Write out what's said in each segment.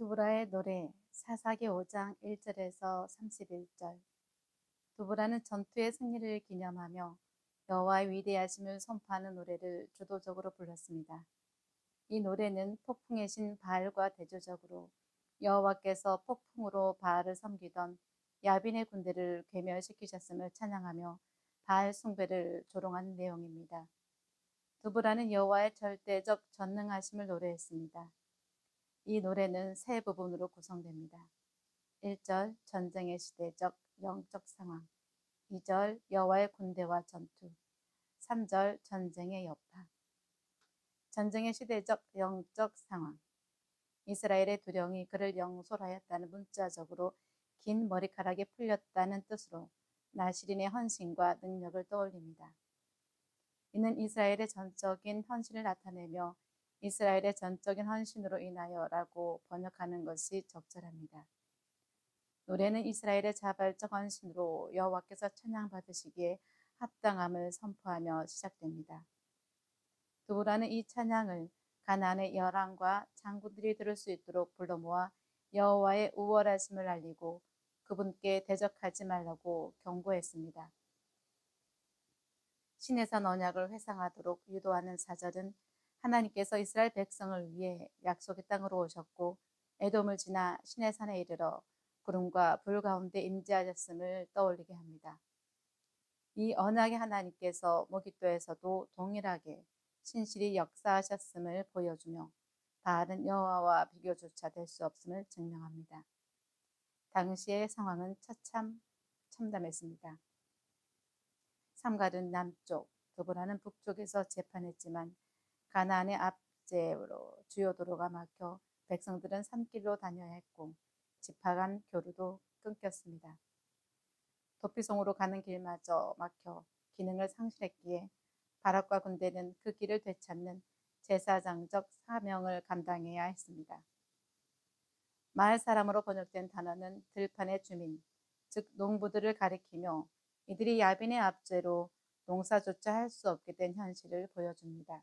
두브라의 노래 사사기 5장 1절에서 31절. 두브라는 전투의 승리를 기념하며 여호와의 위대하심을 선포하는 노래를 주도적으로 불렀습니다. 이 노래는 폭풍의 신 바알과 대조적으로 여호와께서 폭풍으로 바알을 섬기던 야빈의 군대를 괴멸시키셨음을 찬양하며 바알 숭배를 조롱하는 내용입니다. 두브라는 여호와의 절대적 전능하심을 노래했습니다. 이 노래는 세 부분으로 구성됩니다. 1절 전쟁의 시대적 영적 상황, 2절 여호와의 군대와 전투, 3절 전쟁의 여파. 전쟁의 시대적 영적 상황. 이스라엘의 두령이 그를 영솔하였다는 문자적으로 긴 머리카락이 풀렸다는 뜻으로 나시린의 헌신과 능력을 떠올립니다. 이는 이스라엘의 전적인 헌신을 나타내며 이스라엘의 전적인 헌신으로 인하여라고 번역하는 것이 적절합니다. 노래는 이스라엘의 자발적 헌신으로 여호와께서 찬양받으시기에 합당함을 선포하며 시작됩니다. 두브라는 이 찬양을 가나안의 열왕과 장군들이 들을 수 있도록 불러 모아 여호와의 우월하심을 알리고 그분께 대적하지 말라고 경고했습니다. 시내산 언약을 회상하도록 유도하는 사절은 하나님께서 이스라엘 백성을 위해 약속의 땅으로 오셨고 에돔을 지나 시내산에 이르러 구름과 불 가운데 임재하셨음을 떠올리게 합니다. 이 언약의 하나님께서 무기또에서도 동일하게 신실히 역사하셨음을 보여주며 바알은 여호와와 비교조차 될 수 없음을 증명합니다. 당시의 상황은 처참 참담했습니다. 삼갈은 남쪽, 두브라는 북쪽에서 재판했지만 가나안의 압제로 주요 도로가 막혀 백성들은 산길로 다녀야 했고 지파 간 교류도 끊겼습니다. 도피성으로 가는 길마저 막혀 기능을 상실했기에 바락과 군대는 그 길을 되찾는 제사장적 사명을 감당해야 했습니다. 마을 사람으로 번역된 단어는 들판의 주민, 즉 농부들을 가리키며 이들이 야빈의 압제로 농사조차 할 수 없게 된 현실을 보여줍니다.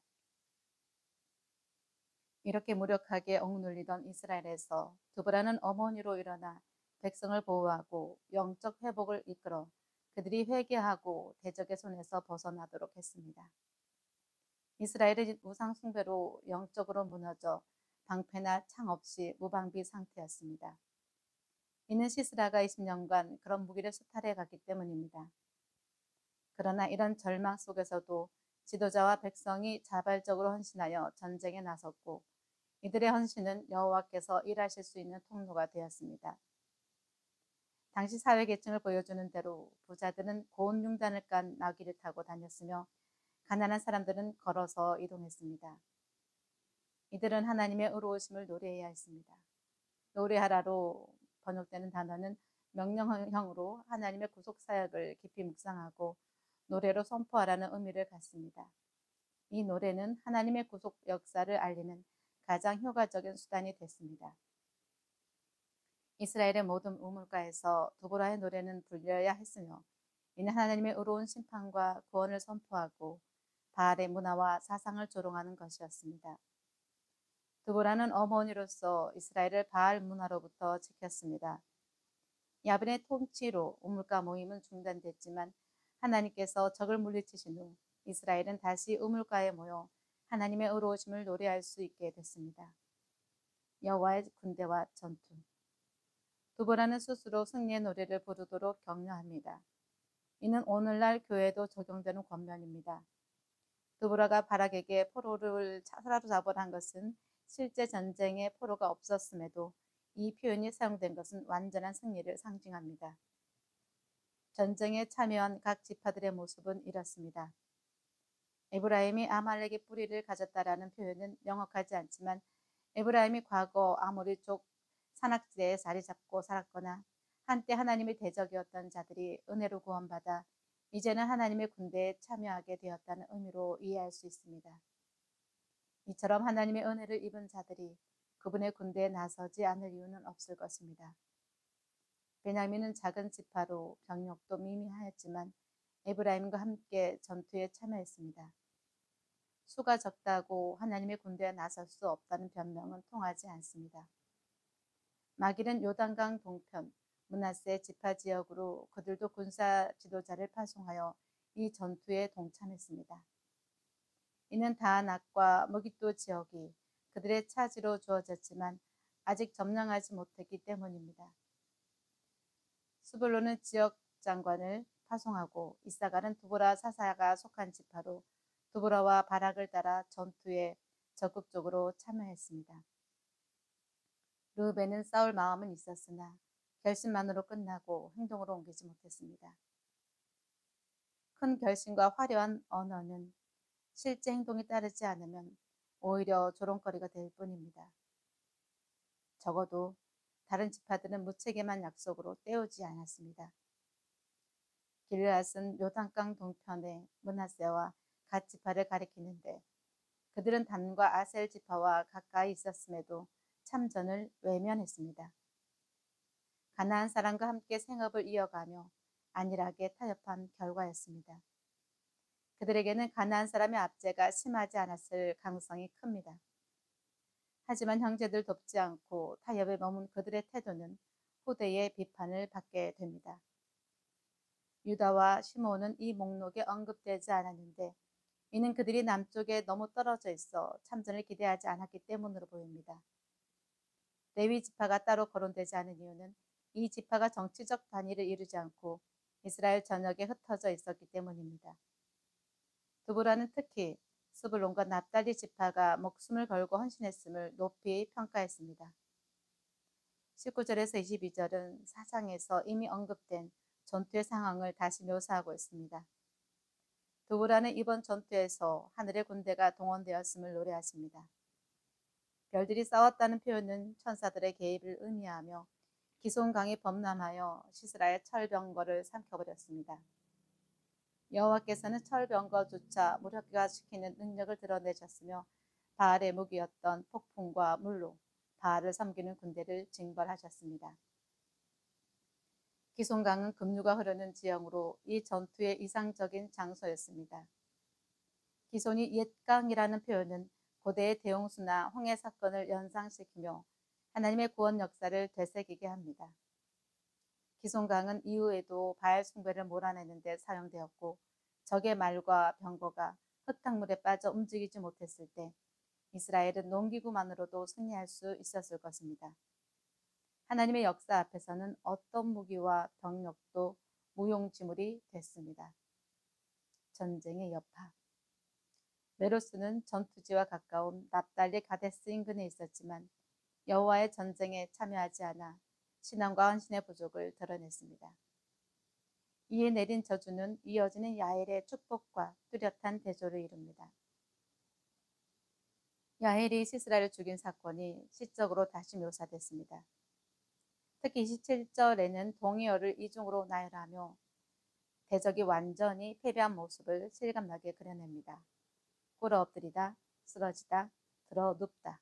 이렇게 무력하게 억눌리던 이스라엘에서 두브라는 어머니로 일어나 백성을 보호하고 영적 회복을 이끌어 그들이 회개하고 대적의 손에서 벗어나도록 했습니다. 이스라엘의 우상 숭배로 영적으로 무너져 방패나 창 없이 무방비 상태였습니다. 이는 시스라가 20년간 그런 무기를 수탈해 갔기 때문입니다. 그러나 이런 절망 속에서도 지도자와 백성이 자발적으로 헌신하여 전쟁에 나섰고 이들의 헌신은 여호와께서 일하실 수 있는 통로가 되었습니다. 당시 사회 계층을 보여주는 대로 부자들은 고운 융단을 깐 나귀를 타고 다녔으며 가난한 사람들은 걸어서 이동했습니다. 이들은 하나님의 의로우심을 노래해야 했습니다. 노래하라로 번역되는 단어는 명령형으로 하나님의 구속 사역을 깊이 묵상하고 노래로 선포하라는 의미를 갖습니다. 이 노래는 하나님의 구속 역사를 알리는 가장 효과적인 수단이 됐습니다. 이스라엘의 모든 우물가에서 두보라의 노래는 불려야 했으며 이는 하나님의 의로운 심판과 구원을 선포하고 바알의 문화와 사상을 조롱하는 것이었습니다. 두보라는 어머니로서 이스라엘을 바알 문화로부터 지켰습니다. 야빈의 통치로 우물가 모임은 중단됐지만 하나님께서 적을 물리치신 후 이스라엘은 다시 우물가에 모여 하나님의 의로우심을 노래할 수 있게 됐습니다. 여호와의 군대와 전투. 두보라는 스스로 승리의 노래를 부르도록 격려합니다. 이는 오늘날 교회에도 적용되는 권면입니다. 두보라가 바락에게 포로를 사로잡으라 한 것은 실제 전쟁에 포로가 없었음에도 이 표현이 사용된 것은 완전한 승리를 상징합니다. 전쟁에 참여한 각 지파들의 모습은 이렇습니다. 에브라임이 아말렉의 뿌리를 가졌다라는 표현은 명확하지 않지만 에브라임이 과거 아모리 쪽 산악지대에 자리 잡고 살았거나 한때 하나님의 대적이었던 자들이 은혜로 구원받아 이제는 하나님의 군대에 참여하게 되었다는 의미로 이해할 수 있습니다. 이처럼 하나님의 은혜를 입은 자들이 그분의 군대에 나서지 않을 이유는 없을 것입니다. 베냐민은 작은 지파로 병력도 미미하였지만 에브라임과 함께 전투에 참여했습니다. 수가 적다고 하나님의 군대에 나설 수 없다는 변명은 통하지 않습니다. 마길은 요단강 동편 므낫세 지파 지역으로 그들도 군사 지도자를 파송하여 이 전투에 동참했습니다. 이는 다낙과 무깃도 지역이 그들의 차지로 주어졌지만 아직 점령하지 못했기 때문입니다. 스불론은 지역 장관을 파송하고 이사갈은 두보라 사사가 속한 지파로 두보라와 바락을 따라 전투에 적극적으로 참여했습니다. 르우벤은 싸울 마음은 있었으나 결심만으로 끝나고 행동으로 옮기지 못했습니다. 큰 결심과 화려한 언어는 실제 행동이 따르지 않으면 오히려 조롱거리가 될 뿐입니다. 적어도 다른 지파들은 무책임한 약속으로 때우지 않았습니다. 길르앗은 요단강 동편의 므낫세와 갓 지파를 가리키는데 그들은 단과 아셀 지파와 가까이 있었음에도 참전을 외면했습니다. 가나안 사람과 함께 생업을 이어가며 안일하게 타협한 결과였습니다. 그들에게는 가나안 사람의 압제가 심하지 않았을 가능성이 큽니다. 하지만 형제들 돕지 않고 타협에 머문 그들의 태도는 후대의 비판을 받게 됩니다. 유다와 시므온은 이 목록에 언급되지 않았는데 이는 그들이 남쪽에 너무 떨어져 있어 참전을 기대하지 않았기 때문으로 보입니다. 레위 지파가 따로 거론되지 않은 이유는 이 지파가 정치적 단위를 이루지 않고 이스라엘 전역에 흩어져 있었기 때문입니다. 두보라는 특히 스불론과 납달리 지파가 목숨을 걸고 헌신했음을 높이 평가했습니다. 19절에서 22절은 사상에서 이미 언급된 전투의 상황을 다시 묘사하고 있습니다. 두보라는 이번 전투에서 하늘의 군대가 동원되었음을 노래하십니다. 별들이 싸웠다는 표현은 천사들의 개입을 의미하며 기손강이 범람하여 시스라의 철병거를 삼켜버렸습니다. 여호와께서는 철병거조차 무력화시키는 능력을 드러내셨으며 바알의 무기였던 폭풍과 물로 바알을 섬기는 군대를 징벌하셨습니다. 기손강은 급류가 흐르는 지형으로 이 전투의 이상적인 장소였습니다. 기손이 옛강이라는 표현은 고대의 대홍수나 홍해 사건을 연상시키며 하나님의 구원 역사를 되새기게 합니다. 기손강은 이후에도 바알 숭배를 몰아내는 데 사용되었고 적의 말과 병거가 흙탕물에 빠져 움직이지 못했을 때 이스라엘은 농기구만으로도 승리할 수 있었을 것입니다. 하나님의 역사 앞에서는 어떤 무기와 병력도 무용지물이 됐습니다. 전쟁의 여파. 메로스는 전투지와 가까운 납달리 가데스 인근에 있었지만 여호와의 전쟁에 참여하지 않아 신앙과 헌신의 부족을 드러냈습니다. 이에 내린 저주는 이어지는 야엘의 축복과 뚜렷한 대조를 이룹니다. 야엘이 시스라를 죽인 사건이 시적으로 다시 묘사됐습니다. 특히 27절에는 동의어를 이중으로 나열하며 대적이 완전히 패배한 모습을 실감나게 그려냅니다. 꿇어 엎드리다, 쓰러지다, 들어 눕다.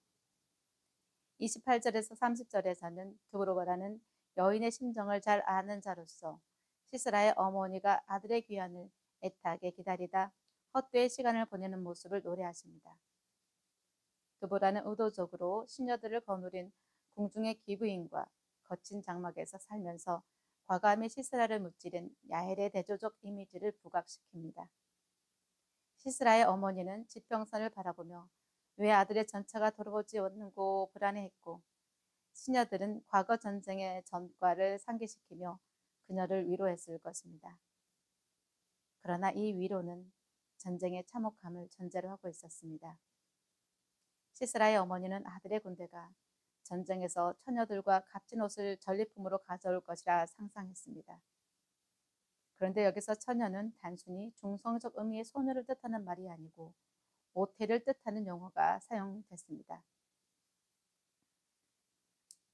28절에서 30절에서는 두보라는 여인의 심정을 잘 아는 자로서 시스라의 어머니가 아들의 귀환을 애타게 기다리다 헛되이 시간을 보내는 모습을 노래하십니다. 두보라는 의도적으로 시녀들을 거느린 궁중의 기부인과 거친 장막에서 살면서 과감히 시스라를 무찌른 야헬의 대조적 이미지를 부각시킵니다. 시스라의 어머니는 지평선을 바라보며 왜 아들의 전차가 돌아오지 않는고 불안해했고 시녀들은 과거 전쟁의 전과를 상기시키며 그녀를 위로했을 것입니다. 그러나 이 위로는 전쟁의 참혹함을 전제로 하고 있었습니다. 시스라의 어머니는 아들의 군대가 전쟁에서 처녀들과 값진 옷을 전리품으로 가져올 것이라 상상했습니다. 그런데 여기서 처녀는 단순히 중성적 의미의 소녀를 뜻하는 말이 아니고 모태를 뜻하는 용어가 사용됐습니다.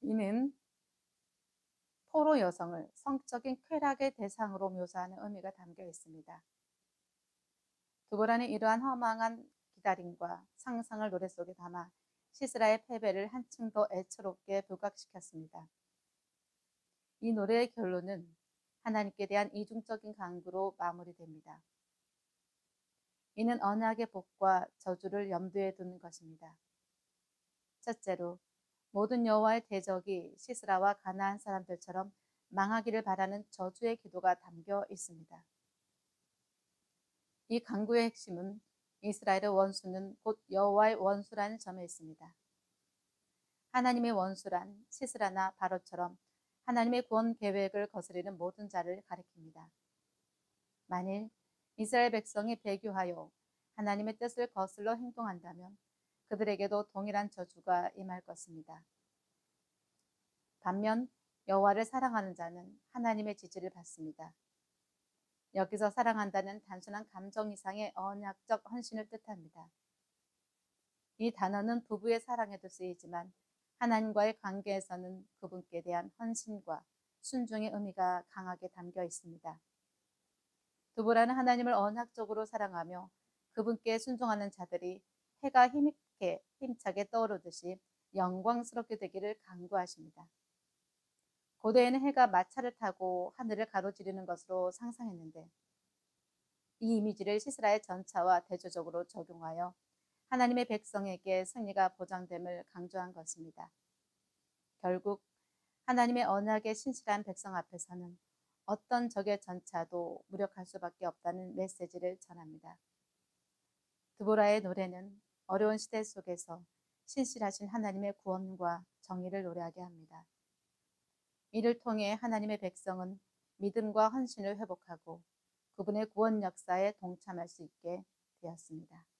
이는 포로 여성을 성적인 쾌락의 대상으로 묘사하는 의미가 담겨 있습니다. 두보라는 이러한 허망한 기다림과 상상을 노래 속에 담아 시스라의 패배를 한층 더 애처롭게 부각시켰습니다. 이 노래의 결론은 하나님께 대한 이중적인 강구로 마무리됩니다. 이는 언약의 복과 저주를 염두에 두는 것입니다. 첫째로 모든 여호와의 대적이 시스라와 가나안 사람들처럼 망하기를 바라는 저주의 기도가 담겨 있습니다. 이 강구의 핵심은 이스라엘의 원수는 곧 여호와의 원수라는 점에 있습니다. 하나님의 원수란 시스라나 바로처럼 하나님의 구원 계획을 거스르는 모든 자를 가리킵니다. 만일 이스라엘 백성이 배교하여 하나님의 뜻을 거슬러 행동한다면 그들에게도 동일한 저주가 임할 것입니다. 반면 여호와를 사랑하는 자는 하나님의 지지를 받습니다. 여기서 사랑한다는 단순한 감정 이상의 언약적 헌신을 뜻합니다. 이 단어는 부부의 사랑에도 쓰이지만 하나님과의 관계에서는 그분께 대한 헌신과 순종의 의미가 강하게 담겨 있습니다. 두보라는 하나님을 언약적으로 사랑하며 그분께 순종하는 자들이 해가 힘차게 떠오르듯이 영광스럽게 되기를 간구하십니다. 고대에는 해가 마차를 타고 하늘을 가로지르는 것으로 상상했는데 이 이미지를 시스라의 전차와 대조적으로 적용하여 하나님의 백성에게 승리가 보장됨을 강조한 것입니다. 결국 하나님의 언약에 신실한 백성 앞에서는 어떤 적의 전차도 무력할 수밖에 없다는 메시지를 전합니다. 드보라의 노래는 어려운 시대 속에서 신실하신 하나님의 구원과 정의를 노래하게 합니다. 이를 통해 하나님의 백성은 믿음과 헌신을 회복하고 그분의 구원 역사에 동참할 수 있게 되었습니다.